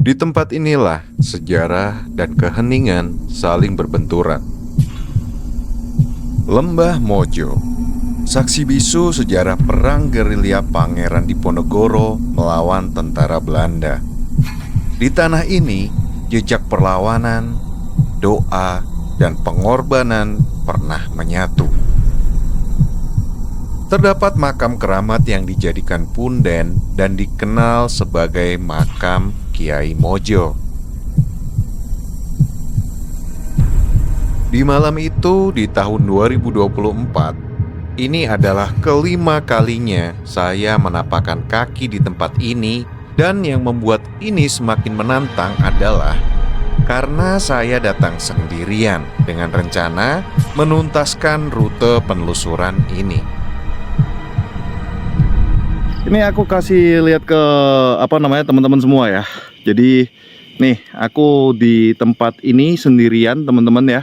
Di tempat inilah sejarah dan keheningan saling berbenturan. Lembah Mojo, saksi bisu sejarah perang gerilya Pangeran Diponegoro melawan tentara Belanda. Di tanah ini, jejak perlawanan, doa, dan pengorbanan pernah menyatu. Terdapat makam keramat yang dijadikan punden dan dikenal sebagai makam Kiai Mojo. Di malam itu di tahun 2024, ini adalah kelima kalinya saya menapakkan kaki di tempat ini, dan yang membuat ini semakin menantang adalah karena saya datang sendirian dengan rencana menuntaskan rute penelusuran ini. Ini aku kasih lihat ke teman-teman semua ya. Jadi nih aku di tempat ini sendirian teman-teman ya.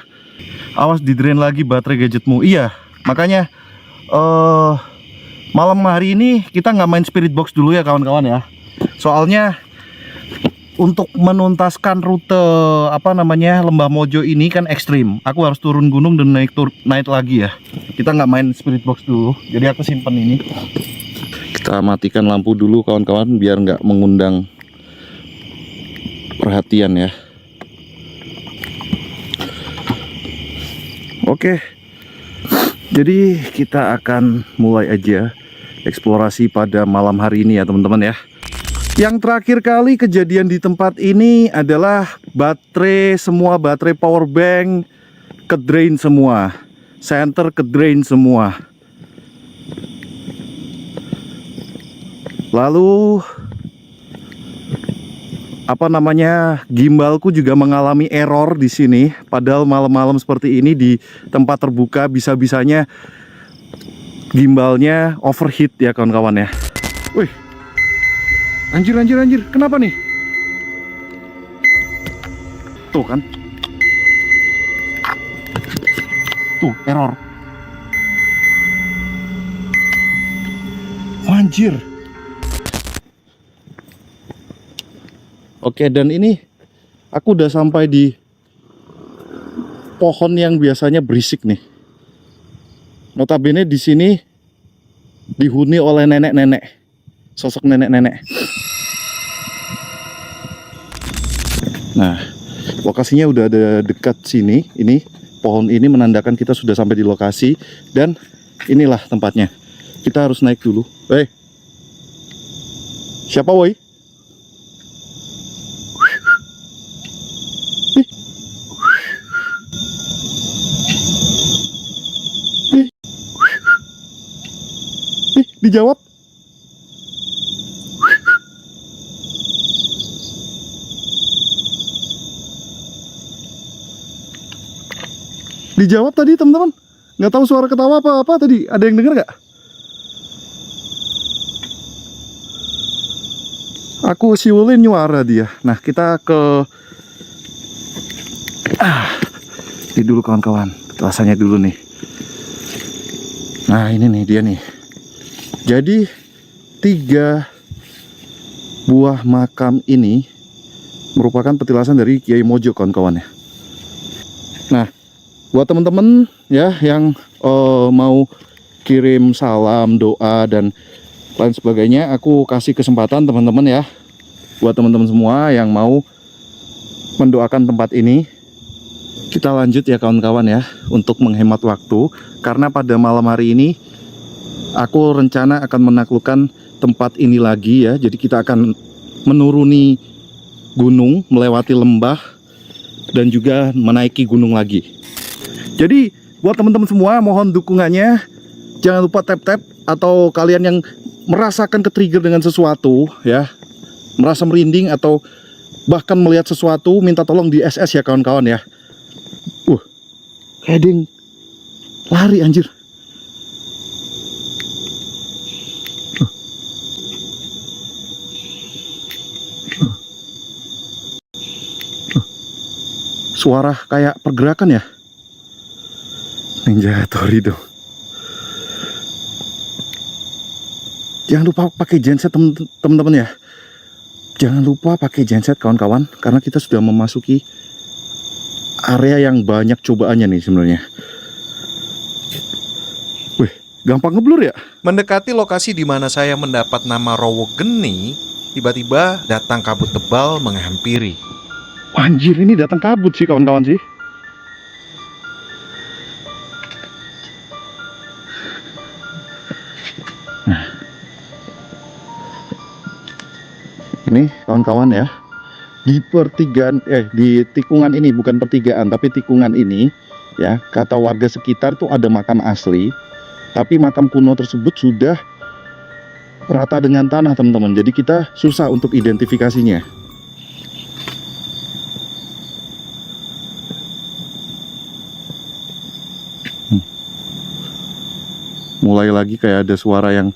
Awas di drain lagi baterai gadgetmu. Iya, makanya malam hari ini kita nggak main spirit box dulu ya kawan-kawan ya. Soalnya untuk menuntaskan rute Lembah Mojo ini kan ekstrim. Aku harus turun gunung dan naik lagi ya. Kita nggak main spirit box dulu. Jadi aku simpen ini. Kita matikan lampu dulu kawan-kawan biar nggak mengundang perhatian ya. Oke, jadi kita akan mulai aja eksplorasi pada malam hari ini ya teman-teman ya. Yang terakhir kali kejadian di tempat ini adalah semua baterai power bank ke drain semua, center ke drain semua. Lalu gimbalku juga mengalami error di sini. Padahal malam-malam seperti ini di tempat terbuka bisa-bisanya gimbalnya overheat ya kawan-kawan ya. Wih, anjir, kenapa nih? Tuh kan, tuh error. Anjir. Oke, dan ini aku udah sampai di pohon yang biasanya berisik nih. Notabene di sini dihuni oleh nenek-nenek, sosok nenek-nenek. Nah, lokasinya udah ada dekat sini. Ini pohon ini menandakan kita sudah sampai di lokasi, dan inilah tempatnya. Kita harus naik dulu. Hei, siapa woi? Dijawab. Dijawab tadi teman-teman. Nggak tahu suara ketawa apa tadi. Ada yang dengar nggak? Aku siulin nyuara dia. Nah kita ke ini dulu kawan-kawan. Rasanya dulu nih. Nah ini nih dia nih. Jadi 3 buah makam ini merupakan petilasan dari Kiai Mojo kawan-kawan ya. Nah, buat teman-teman ya yang mau kirim salam, doa dan lain sebagainya, aku kasih kesempatan teman-teman ya. Buat teman-teman semua yang mau mendoakan tempat ini, kita lanjut ya kawan-kawan ya, untuk menghemat waktu. Karena pada malam hari ini aku rencana akan menaklukkan tempat ini lagi ya. Jadi kita akan menuruni gunung, melewati lembah, dan juga menaiki gunung lagi. Jadi buat teman-teman semua mohon dukungannya. Jangan lupa tap-tap, atau kalian yang merasakan ke-trigger dengan sesuatu ya, merasa merinding atau bahkan melihat sesuatu, minta tolong di SS ya kawan-kawan ya. Kayak ding lari anjir. Suara kayak pergerakan ya. Ninja Tori dong. Jangan lupa pakai genset teman-teman ya. jangan lupa pakai genset kawan-kawan, karena kita sudah memasuki area yang banyak cobaannya nih sebenarnya. Wih, gampang ngeblur ya? Mendekati lokasi di mana saya mendapat nama Rowo Geni, tiba-tiba datang kabut tebal menghampiri. Anjir, ini datang kabut sih kawan-kawan sih. Nah, ini kawan-kawan ya, di pertigaan, di tikungan ini, bukan pertigaan tapi tikungan ini ya, kata warga sekitar tuh ada makam asli, tapi makam kuno tersebut sudah rata dengan tanah teman-teman, jadi kita susah untuk identifikasinya. Mulai lagi kayak ada suara yang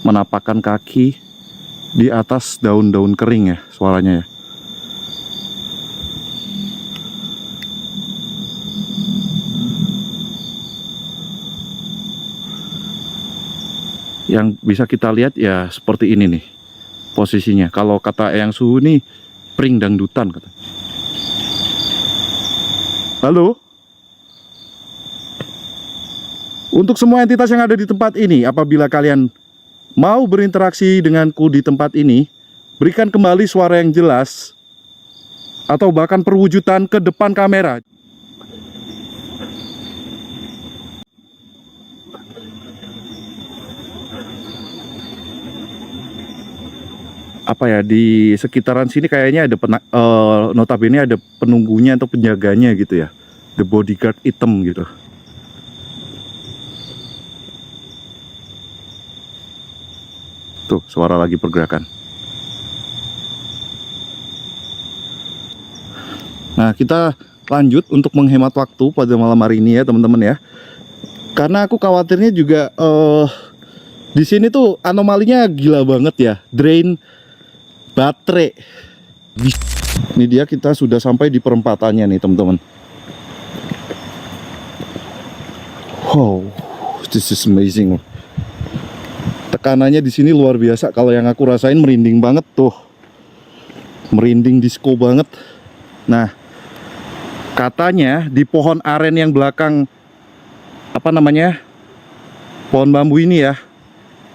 menapakkan kaki di atas daun-daun kering ya suaranya ya. Yang bisa kita lihat ya seperti ini nih posisinya. Kalau kata Eyang Suhu nih, pring dangdutan kata. Halo? Untuk semua entitas yang ada di tempat ini, apabila kalian mau berinteraksi denganku di tempat ini, berikan kembali suara yang jelas atau bahkan perwujudan ke depan kamera. Apa ya, di sekitaran sini kayaknya ada notabene ada penunggunya atau penjaganya gitu ya, the bodyguard item gitu. Tuh, suara lagi pergerakan. Nah, kita lanjut untuk menghemat waktu pada malam hari ini ya teman-teman ya. Karena aku khawatirnya juga di sini tuh anomalinya gila banget ya, drain baterai. Ini dia, kita sudah sampai di perempatannya nih teman-teman. Wow, this is amazing. Tekanannya di sini luar biasa. Kalau yang aku rasain merinding banget tuh, merinding disco banget. Nah, katanya di pohon aren yang belakang apa namanya, pohon bambu ini ya,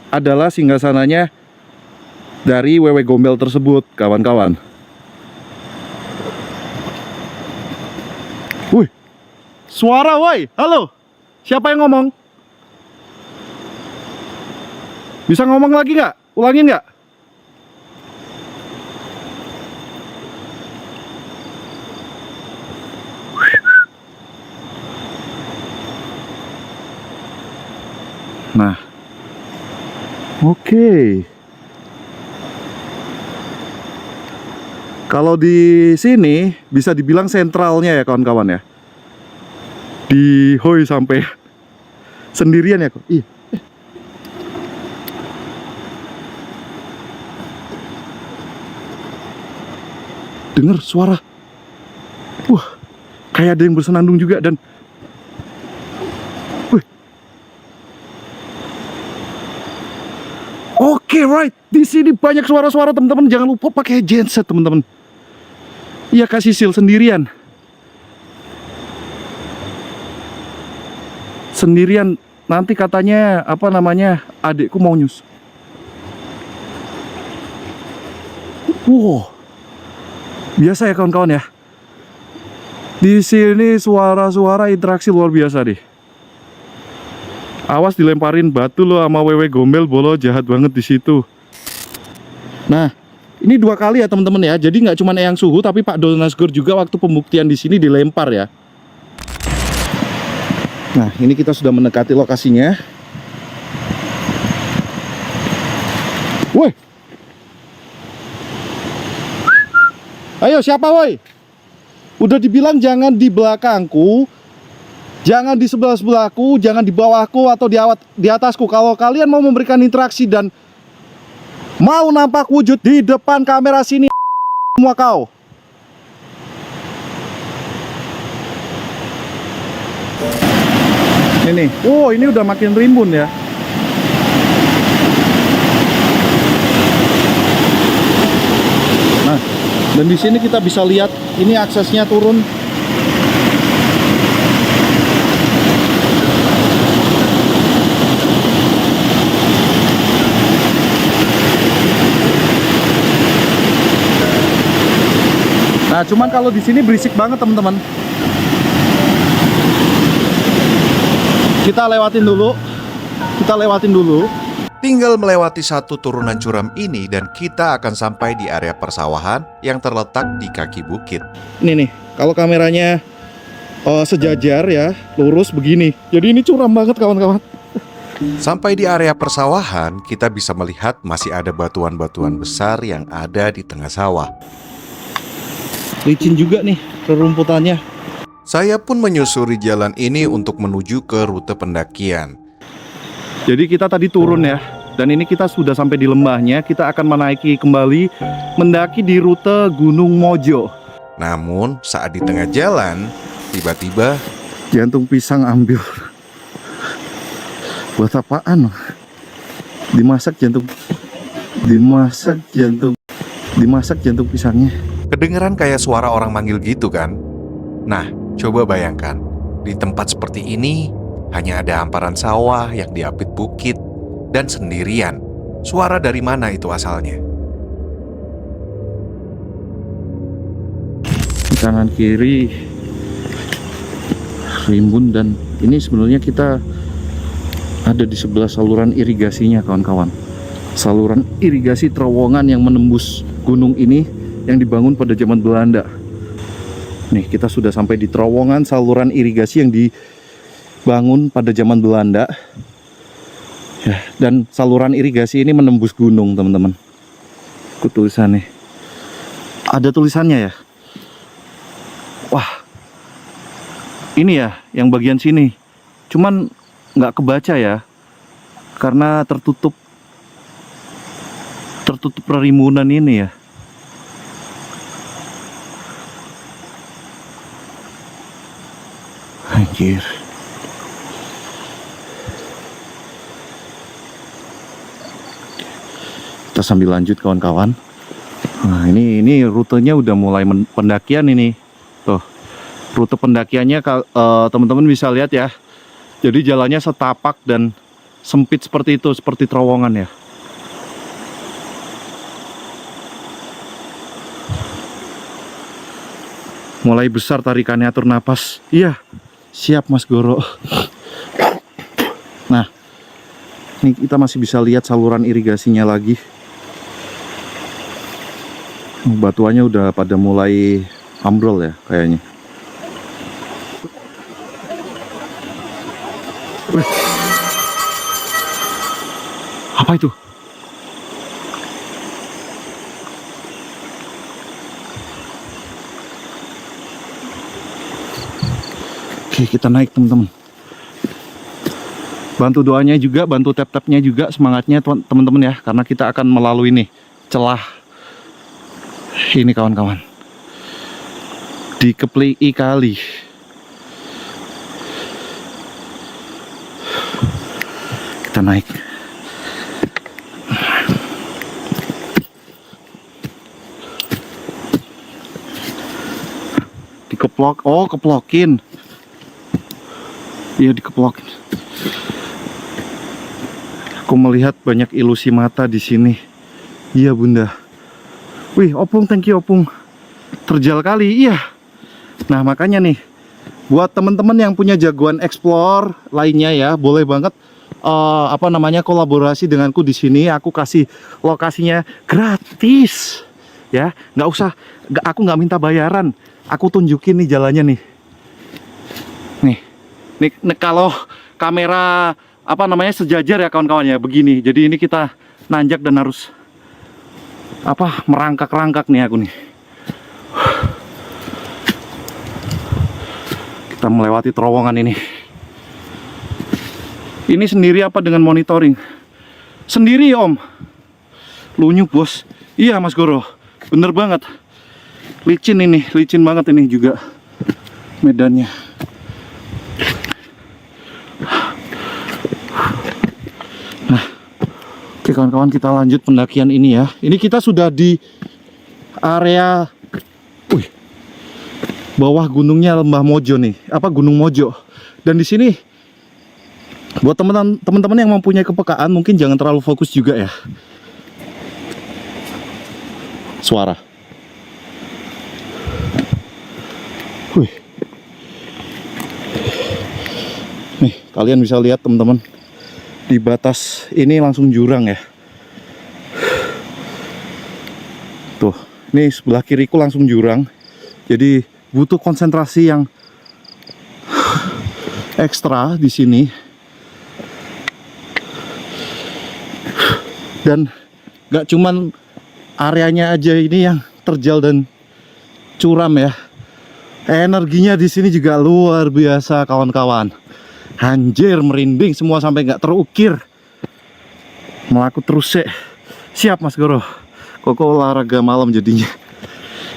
adalah singgasananya dari wewe gombel tersebut kawan-kawan. Wih, suara woi, halo, siapa yang ngomong? Bisa ngomong lagi nggak? Ulangin nggak? Nah, oke. Kalau di sini bisa dibilang sentralnya ya kawan-kawan ya. Di hoi sampai sendirian ya kok. Iya. Dengar suara. Wah, kayak ada yang bersenandung juga dan wih. Oke, right. Di sini banyak suara-suara teman-teman. Jangan lupa pakai genset teman-teman. Iya, kasih Sisil sendirian. Sendirian. Nanti katanya apa namanya, adikku mau nyus. Wow. Biasa ya kawan-kawan ya. Di sini suara-suara interaksi luar biasa deh. Awas dilemparin batu lo sama wewe gombel, bolo jahat banget di situ. Nah, ini 2 kali ya teman-teman ya. Jadi nggak cuma Eyang Suhu tapi Pak Donasgor juga waktu pembuktian di sini dilempar ya. Nah, ini kita sudah mendekati lokasinya. Woi. Ayo, siapa woi? Udah dibilang jangan di belakangku, jangan di sebelah-sebelahku, jangan di bawahku atau di atasku. Kalau kalian mau memberikan interaksi dan mau nampak wujud di depan kamera sini, semua kau. Ini, oh ini udah makin rimbun ya. Dan di sini kita bisa lihat ini aksesnya turun. Nah, cuman kalau di sini berisik banget, teman-teman. Kita lewatin dulu. Tinggal melewati satu turunan curam ini dan kita akan sampai di area persawahan yang terletak di kaki bukit. Ini nih, kalau kameranya sejajar ya, lurus begini. Jadi ini curam banget, kawan-kawan. Sampai di area persawahan, kita bisa melihat masih ada batuan-batuan besar yang ada di tengah sawah. Licin juga nih rerumputannya. Saya pun menyusuri jalan ini untuk menuju ke rute pendakian. Jadi kita tadi turun ya, dan ini kita sudah sampai di lembahnya. Kita akan menaiki kembali, mendaki di rute Gunung Mojo. Namun saat di tengah jalan, tiba-tiba Jantung pisang ambil. Buat apaan? Dimasak jantung pisangnya. kedengeran kayak suara orang manggil gitu kan. Nah, coba bayangkan, di tempat seperti ini hanya ada hamparan sawah yang diapit bukit dan sendirian. Suara dari mana itu asalnya? Kanan kiri rimbun, dan ini sebenarnya kita ada di sebelah saluran irigasinya, kawan-kawan. Saluran irigasi terowongan yang menembus gunung ini yang dibangun pada zaman Belanda. Nih, kita sudah sampai di terowongan saluran irigasi yang dibangun pada zaman Belanda. Ya, dan saluran irigasi ini menembus gunung, teman-teman. Itu tulisannya. Ada tulisannya ya. Wah, ini ya yang bagian sini. Cuman nggak kebaca ya, karena tertutup perimbunan ini ya. Anjir. Kita sambil lanjut, kawan-kawan. Nah, ini rutenya udah mulai pendakian ini. Tuh, rute pendakiannya teman-teman bisa lihat ya. Jadi jalannya setapak dan sempit seperti itu, seperti terowongan ya. Mulai besar tarikannya, atur napas. Iya, siap Mas Goro. Nah, ini kita masih bisa lihat saluran irigasinya lagi. Batuannya udah pada mulai ambrol ya kayaknya. Wih. Apa itu? Oke, kita naik, teman-teman. Bantu doanya juga, bantu tap-tapnya juga, semangatnya teman-teman ya, karena kita akan melalui nih celah ini, kawan-kawan. Di Keplii kali. Kita naik. Dikeplok, oh keplokin. Iya, dikeplokin. Aku melihat banyak ilusi mata di sini. Iya, Bunda. Wih, Opung, thank you Opung. Terjal kali, iya. Nah, makanya nih, buat teman-teman yang punya jagoan explore lainnya ya, boleh banget kolaborasi denganku di sini. Aku kasih lokasinya gratis, ya. Nggak usah, aku nggak minta bayaran. Aku tunjukin nih jalannya nih. Nih, kalau kamera sejajar ya, kawan-kawan ya, begini. Jadi ini kita nanjak dan harus merangkak-rangkak nih aku nih. Kita melewati terowongan ini. Ini sendiri apa dengan monitoring? Sendiri, Om. Lunyuk, Bos. Iya, Mas Goro. Bener banget. Licin ini, licin banget ini juga medannya. Nah, oke kawan-kawan, kita lanjut pendakian ini ya. Ini kita sudah di area bawah gunungnya Lembah Mojo nih, Gunung Mojo. Dan di sini buat teman-teman yang mempunyai kepekaan mungkin jangan terlalu fokus juga ya. Suara. Wih. Nih, kalian bisa lihat teman-teman. Di batas ini langsung jurang ya. Tuh, ini sebelah kiriku langsung jurang. Jadi butuh konsentrasi yang ekstra di sini. Dan gak cuman areanya aja ini yang terjal dan curam ya. Energinya di sini juga luar biasa kawan-kawan. Anjir, merinding semua sampai nggak terukir. Melaku terus sih. Siap Mas Goro. Kok olahraga malam jadinya.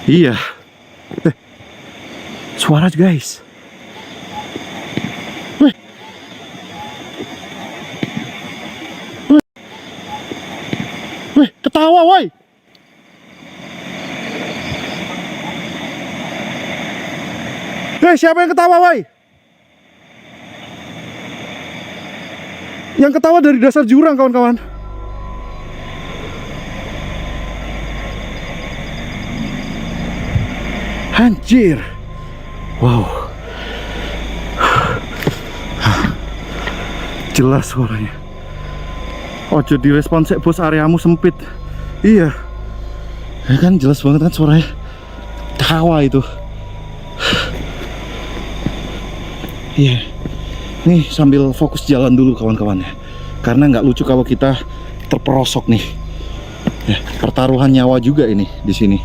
Iya. Suara guys. Wih. Wih. Wih, ketawa woi. Siapa yang ketawa woi? Yang ketawa dari dasar jurang kawan-kawan. Anjir. Wow. Jelas suaranya. Ojo direspon sek bos, areamu sempit. Iya. Ya kan jelas banget kan suaranya. Tawa itu. Iya. Nih sambil fokus jalan dulu kawan-kawan ya. Karena nggak lucu kalau kita terperosok nih. Ya, pertaruhan nyawa juga ini di sini.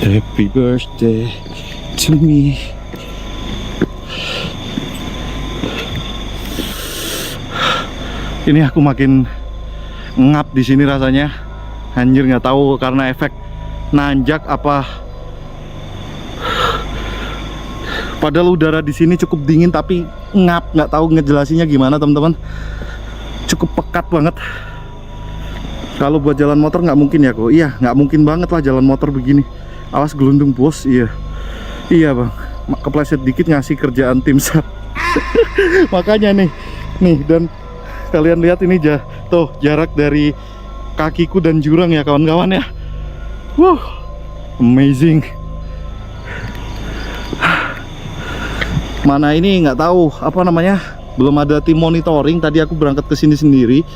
Happy birthday to me. Ini aku makin ngap di sini rasanya. Anjir, nggak tahu karena efek nanjak apa. Padahal udara di sini cukup dingin tapi ngap, nggak tahu ngejelasinnya gimana teman-teman. Cukup pekat banget. Kalau buat jalan motor nggak mungkin ya kok. Iya, nggak mungkin banget lah jalan motor begini. Awas gelundung bos. Iya, iya bang. Kepleset dikit ngasih kerjaan tim SAR. Makanya nih dan kalian lihat ini tuh jarak dari kakiku dan jurang ya kawan-kawan ya. Amazing. Mana ini nggak tahu apa namanya, belum ada tim monitoring. Tadi aku berangkat ke sini sendiri.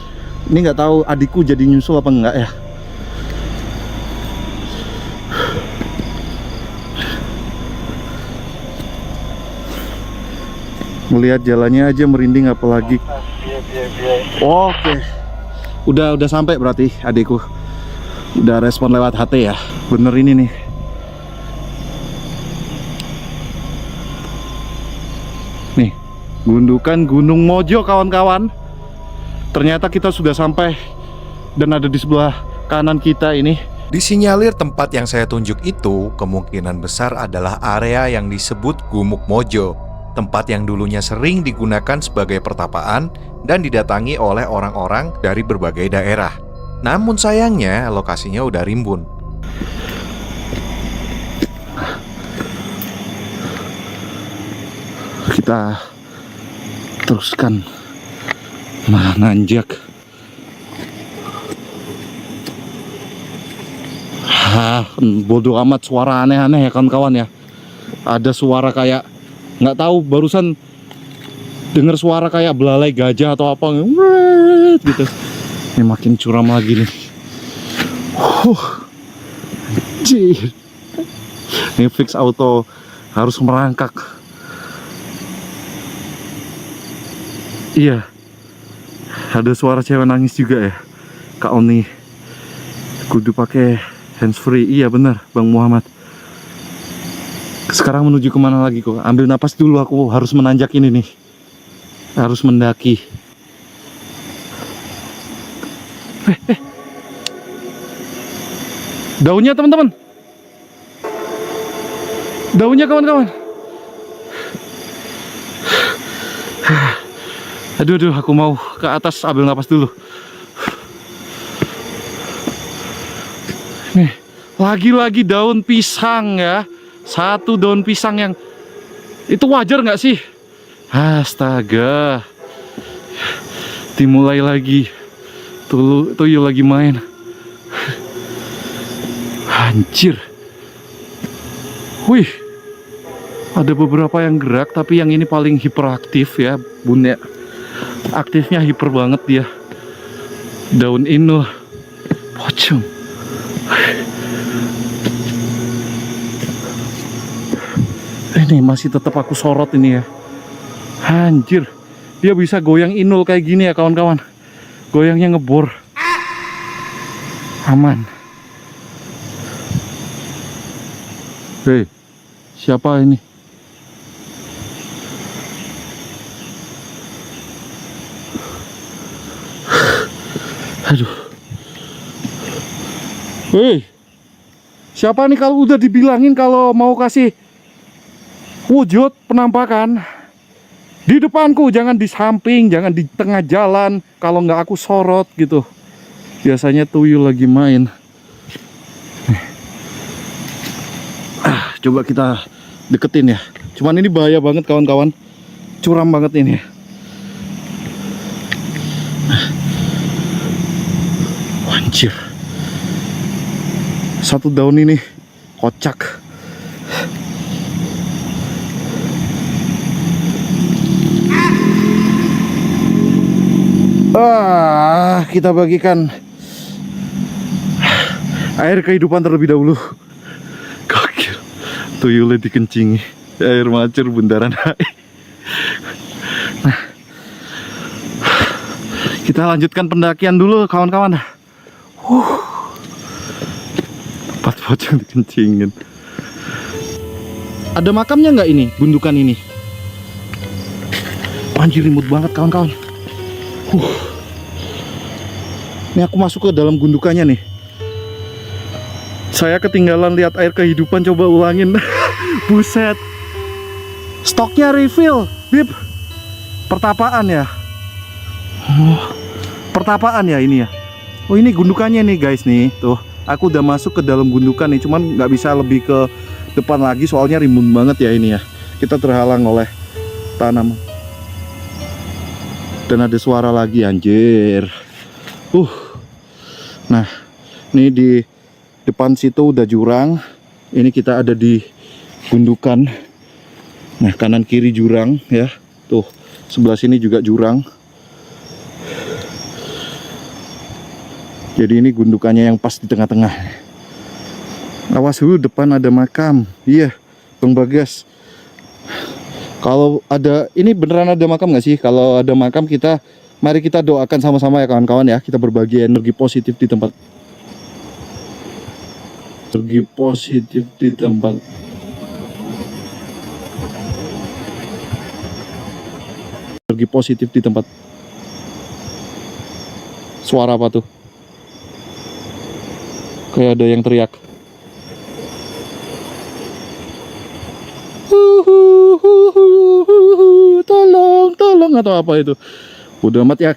Ini nggak tahu adikku jadi nyusul apa enggak ya. Melihat jalannya aja merinding apalagi. Oke. Udah sampai berarti adikku. Udah respon lewat HT ya. Bener ini nih. Nih, gundukan Gunung Mojo kawan-kawan. Ternyata kita sudah sampai dan ada di sebelah kanan kita ini. Disinyalir tempat yang saya tunjuk itu kemungkinan besar adalah area yang disebut Gumuk Mojo. Tempat yang dulunya sering digunakan sebagai pertapaan dan didatangi oleh orang-orang dari berbagai daerah. Namun sayangnya lokasinya udah rimbun. Kita teruskan menanjak. Bodoh amat suara aneh-aneh ya kawan-kawan ya. Ada suara kayak nggak tahu, barusan dengar suara kayak belalai gajah atau apa gitu. Ini makin curam lagi nih. Anjir. Ini fix auto harus merangkak. Iya. Ada suara cewek nangis juga ya. Kak Oni. Kudu pakai handsfree. Iya benar Bang Muhammad. Sekarang menuju kemana lagi kok? Ambil napas dulu, aku harus menanjak ini nih. Harus mendaki. Daunnya teman-teman. Daunnya kawan-kawan. Aduh, aku mau ke atas ambil napas dulu. Nih, lagi-lagi daun pisang ya. Satu daun pisang yang itu wajar nggak sih? Astaga. Dimulai lagi. Tuyul lagi main. Anjir. Wih. Ada beberapa yang gerak, tapi yang ini paling hiperaktif ya, Bun ya. Aktifnya hiper banget dia. Daun inul. Pocong. Ini masih tetap aku sorot ini ya. Anjir. Dia bisa goyang inul kayak gini ya kawan-kawan. Goyangnya ngebor. Aman. Hei, siapa ini? Aduh. Hei, siapa nih kalau udah dibilangin kalau mau kasih wujud penampakan di depanku, jangan di samping, jangan di tengah jalan. Kalau nggak aku sorot gitu. Biasanya tuyul lagi main. Coba kita deketin ya. Cuman ini bahaya banget kawan-kawan. Curam banget ini. Anjir. Satu daun ini kocak. Kita bagikan air kehidupan terlebih dahulu. Gokil. Tuyulnya dikencingi. Air macur bundaran HI. Nah, kita lanjutkan pendakian dulu kawan-kawan. Tempat pocong dikencingin. Ada makamnya nggak ini, gundukan ini? Anjir, rimut banget kawan-kawan. Ini aku masuk ke dalam gundukannya nih. Saya ketinggalan lihat air kehidupan, coba ulangin. Buset. Stoknya refill, Bib. Pertapaan ya. Pertapaan ya ini ya. Oh, ini gundukannya nih guys nih. Tuh, aku udah masuk ke dalam gundukan nih. Cuman nggak bisa lebih ke depan lagi soalnya rimbun banget ya ini ya. Kita terhalang oleh tanaman. Dan ada suara lagi, anjir. Nah, ini di depan situ udah jurang. Ini kita ada di gundukan. Nah, kanan kiri jurang ya. Tuh, sebelah sini juga jurang. Jadi ini gundukannya yang pas di tengah-tengah. Awas dulu, depan ada makam. Iya, Bang Bagas. Kalau ada, ini beneran ada makam nggak sih? Kalau ada makam, mari kita doakan sama-sama ya kawan-kawan ya. Kita berbagi energi positif di tempat. Energi positif di tempat. Energi positif di tempat. Suara apa tuh? Kayak ada yang teriak. Tolong atau apa itu? Udah amat ya.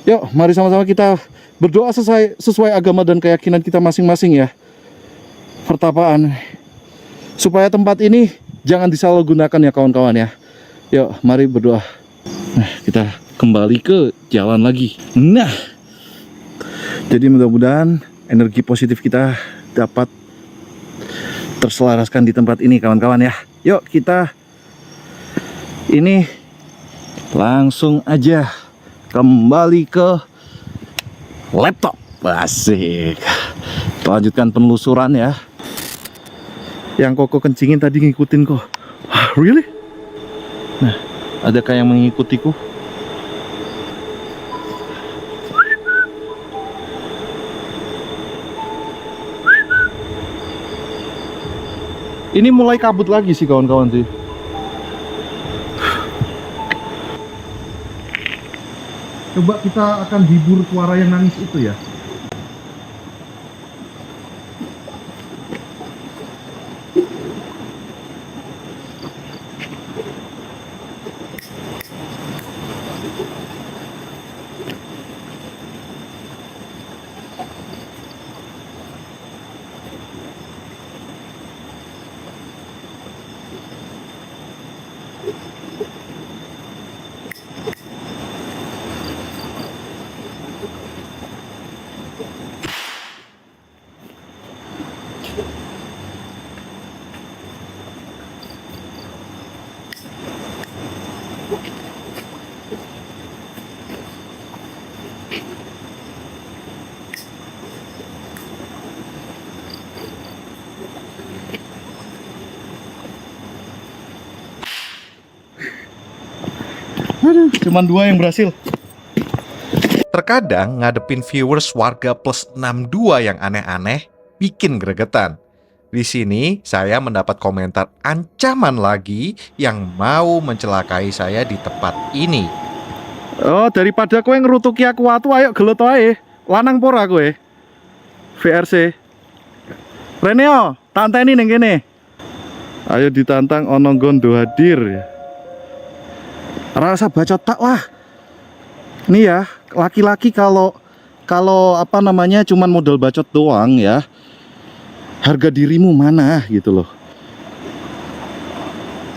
Yuk, mari sama-sama kita berdoa sesuai agama dan keyakinan kita masing-masing ya. Pertapaan. Supaya tempat ini jangan disalahgunakan ya kawan-kawan ya. Yuk, mari berdoa. Nah, kita kembali ke jalan lagi. Nah, jadi mudah-mudahan energi positif kita dapat terselaraskan di tempat ini kawan-kawan ya. Yuk, kita ini langsung aja kembali ke laptop. Asik. Kita lanjutkan penelusuran ya. Yang Koko kencingin tadi ngikutin kok. Really? Nah, adakah yang mengikutiku? Ini mulai kabut lagi sih kawan-kawan sih. Coba kita akan hibur suara yang nangis itu ya. cuman 2 yang berhasil. Terkadang ngadepin viewers warga plus 62 yang aneh-aneh bikin gregetan. Di sini saya mendapat komentar ancaman lagi yang mau mencelakai saya di tempat ini. Oh, daripada kowe ngerutuki aku watu, ayo gelut wae. Lanang pora kowe. VRC. Reneo, tanteni ning kene. Ayo ditantang ono gondo hadir. Rasa bacot tak lah. Nih ya, laki-laki kalau apa namanya cuman modal bacot doang ya. Harga dirimu mana gitu loh.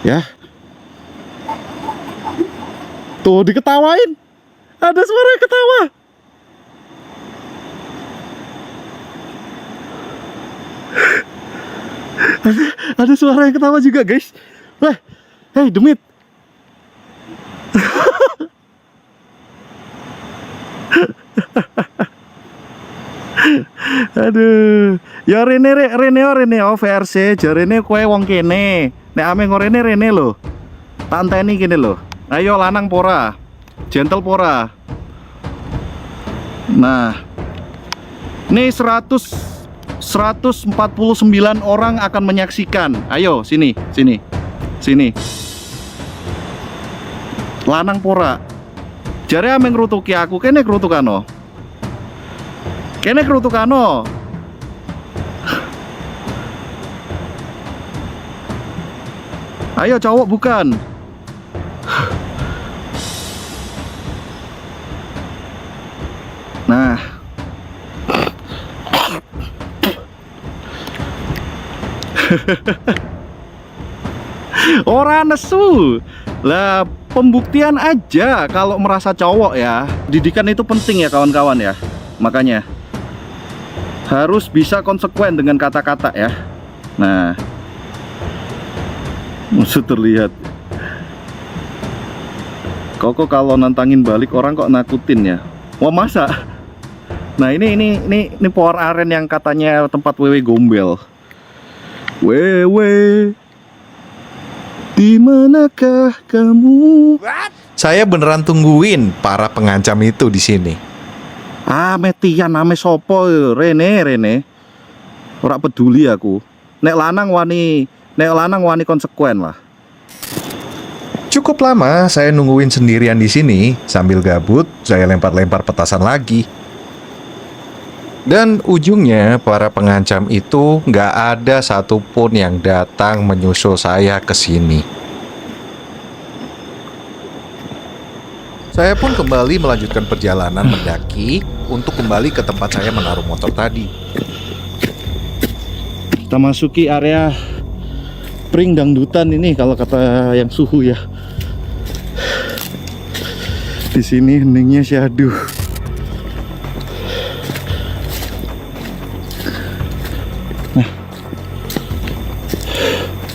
Ya. Tuh diketawain. Ada suara ketawa. Ada suara yang ketawa juga, guys. Hey, demit. Aduh. Ya Reneo VRC jarene kowe wong kene. Nek ame ngorene Rene lho. Tanteni kene lho. Ayo lanang pora. Gentle pora. Nah. Nih 149 orang akan menyaksikan. Ayo sini. Lanang pora. Jare ame ngrutuki aku kene kerutukano. Ayo cowok bukan. Nah. Orang nesu. Lah pembuktian aja kalau merasa cowok ya. Didikan itu penting ya kawan-kawan ya. Makanya harus bisa konsekuen dengan kata-kata ya. Nah, musuh terlihat. Koko kalau nantangin balik orang kok nakutin ya. Wah masa? Nah ini power aren yang katanya tempat wewe gombel. Wewe, di manakah kamu? Saya beneran tungguin para pengancam itu di sini. Metian ame sopo Rene. Ora peduli aku. Nek lanang wani konsekuen lah. Cukup lama saya nungguin sendirian di sini. Sambil gabut, saya lempar-lempar petasan lagi. Dan ujungnya para pengancam itu nggak ada satupun yang datang menyusul saya ke sini. Saya pun kembali melanjutkan perjalanan mendaki untuk kembali ke tempat saya menaruh motor tadi. Kita masuki area pring dangdutan ini kalau kata yang suhu ya. Di sini heningnya syahdu. Nah,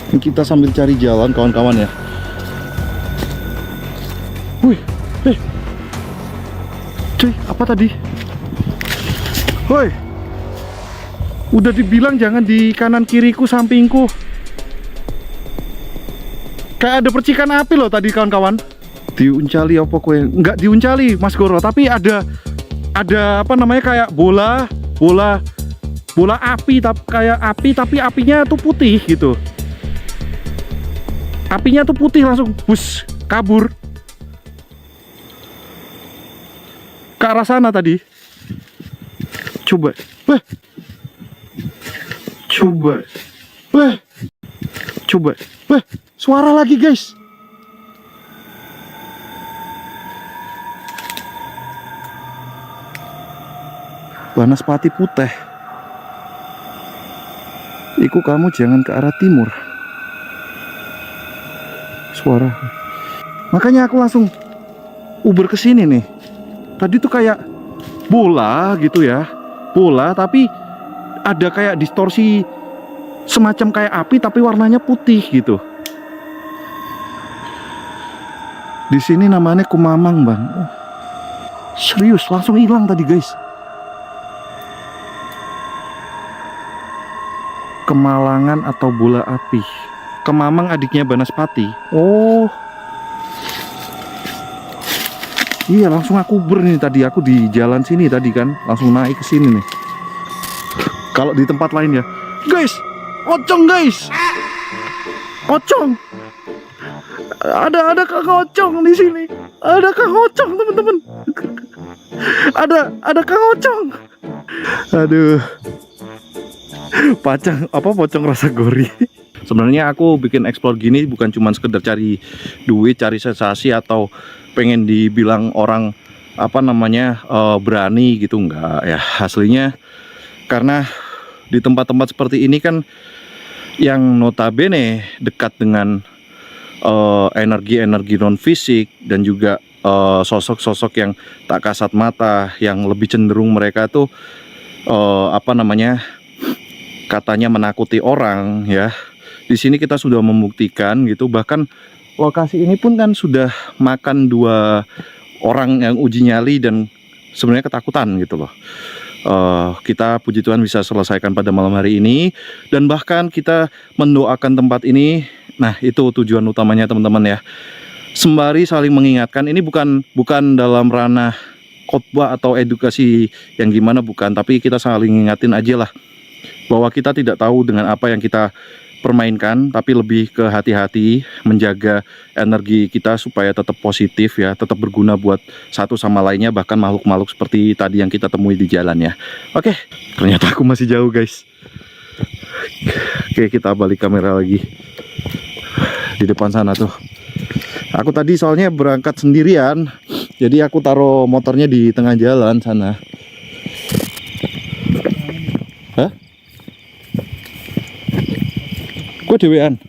ini kita sambil cari jalan kawan-kawan ya. Wih, cuy, apa tadi? Woi, udah dibilang jangan di kanan kiriku sampingku. Kayak ada percikan api loh tadi kawan-kawan. Diuncali apa kowe? Enggak diuncali Mas Goro, tapi ada apa namanya kayak bola api tapi apinya tuh putih gitu. Apinya tuh putih langsung bus kabur ke arah sana tadi. Coba. Suara lagi guys. Banaspati putih. Iku kamu jangan ke arah timur. Suara. Makanya aku langsung uber ke sini nih. Tadi tuh kayak bola gitu ya. Bola tapi ada kayak distorsi semacam kayak api tapi warnanya putih gitu. Di sini namanya Kumamang, Bang. Oh, serius langsung hilang tadi, guys. Kemalangan atau bola api. Kemamang adiknya Banaspati. Oh. Iya, langsung aku nih tadi. Aku di jalan sini tadi kan, langsung naik ke sini nih. Kalau di tempat lain ya, guys, ocong guys, ocong. Ada kakak ocong di sini. Ada kakak ocong teman-teman. Ada kakak ocong. Aduh. Pocong rasa gurih. Sebenarnya aku bikin explore gini bukan cuma sekedar cari duit, cari sensasi atau pengen dibilang orang berani gitu, enggak ya. Aslinya karena di tempat-tempat seperti ini kan yang notabene dekat dengan energi-energi non fisik dan juga sosok-sosok yang tak kasat mata, yang lebih cenderung mereka tuh katanya menakuti orang ya. Di sini kita sudah membuktikan gitu, bahkan lokasi ini pun kan sudah makan 2 orang yang uji nyali dan sebenarnya ketakutan gitu loh. Kita puji Tuhan bisa selesaikan pada malam hari ini, dan bahkan kita mendoakan tempat ini. Nah, itu tujuan utamanya teman-teman ya. Sembari saling mengingatkan, ini bukan dalam ranah khotbah atau edukasi yang gimana, bukan, tapi kita saling ngingatin aja lah bahwa kita tidak tahu dengan apa yang kita permainkan, tapi lebih ke hati-hati menjaga energi kita supaya tetap positif ya, tetap berguna buat satu sama lainnya, bahkan makhluk-makhluk seperti tadi yang kita temui di jalan ya. Oke, ternyata aku masih jauh guys. Oke, kita balik kamera lagi. Di depan sana tuh. Aku tadi soalnya berangkat sendirian, jadi aku taruh motornya di tengah jalan sana. Hah? Kok dewean?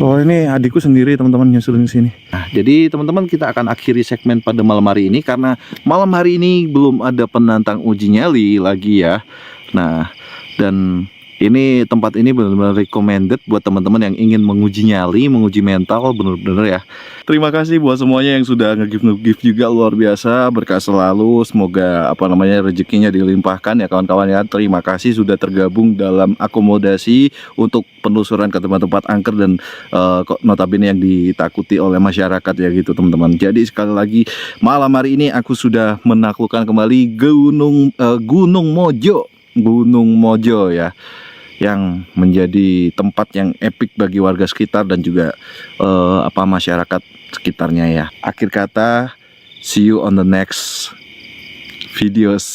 Oh, ini adikku sendiri teman-teman nyusulin sini. Nah, jadi teman-teman kita akan akhiri segmen pada malam hari ini karena malam hari ini belum ada penantang uji nyali lagi ya. Nah, dan ini tempat ini benar-benar recommended buat teman-teman yang ingin menguji nyali, menguji mental, benar-benar ya. Terima kasih buat semuanya yang sudah nge-gift juga, luar biasa, berkah selalu. Semoga rezekinya dilimpahkan ya kawan-kawan ya. Terima kasih sudah tergabung dalam akomodasi untuk penelusuran ke tempat-tempat angker dan notabene yang ditakuti oleh masyarakat ya gitu teman-teman. Jadi sekali lagi malam hari ini aku sudah menaklukkan kembali Gunung Mojo ya, yang menjadi tempat yang epik bagi warga sekitar dan juga masyarakat sekitarnya ya. Akhir kata, see you on the next videos.